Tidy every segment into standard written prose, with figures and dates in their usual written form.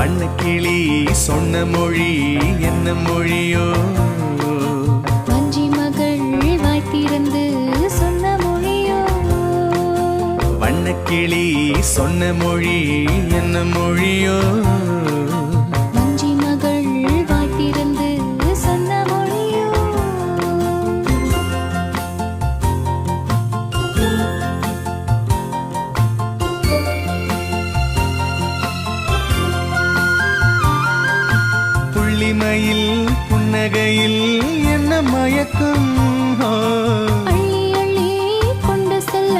வண்ணக்கிளி சொன்ன மொழி என்ன மொழியோ? வஞ்சி மகள் வாய் திறந்து சொன்ன மொழியோ? வண்ணக்கிளி சொன்ன மொழி என்ன மொழியோ? வஞ்சி மகள் வாய் திறந்து சொன்ன மொழியோ? புள்ளிமையில் புன்னகையில் என்ன மயக்கம்? அள்ளி அள்ளி கொண்டு செல்ல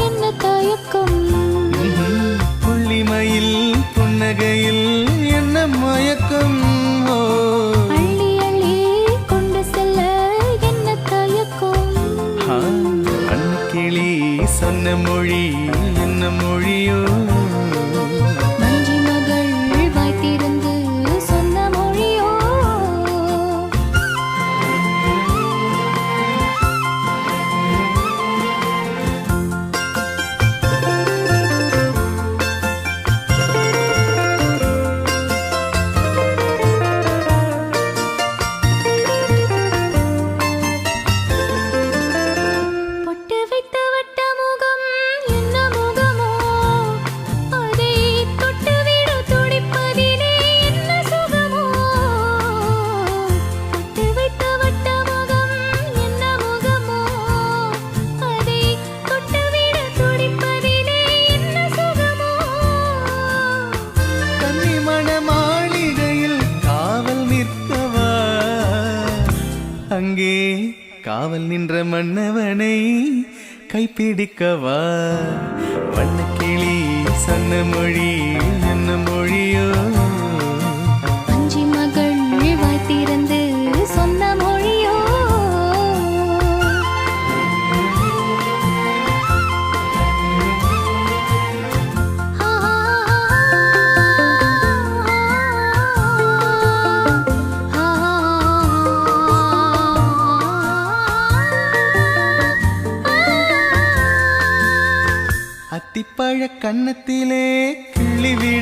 என்ன தயக்கம்? புள்ளிமையில் புன்னகையில் என்ன மயக்கம்? அள்ளி அள்ளி கொண்டு செல்ல என்ன தயக்கம்? வண்ணக்கிளி சொன்ன மொழி என்ன மொழியோ? வஞ்சி மகள் வாய் திறந்து சொன்ன மொழியோ? பொட்டு வைத்த வட்ட முகம் என்ன முகமோ? அதை தொட்டுவிட துடிப்பதிலே என்ன சுகமோ? பொட்டு வைத்த வட்ட முகம் என்ன முகமோ? அதை தொட்டுவிட துடிப்பதிலே என்ன சுகமோ? கன்னிமண மாளிகையில் காவல் நிற்கவா? அங்கே காவல் நின்ற மன்னவனை கைப்பிடிக்கவா? வண்ணக்கிளி சொன்ன மொழி என்ன மொழியோ? வஞ்சி மகள் வாய் திறந்து சொன்ன மொழியோ? அத்திப்பழ கன்னத்திலே கிள்ளி விழ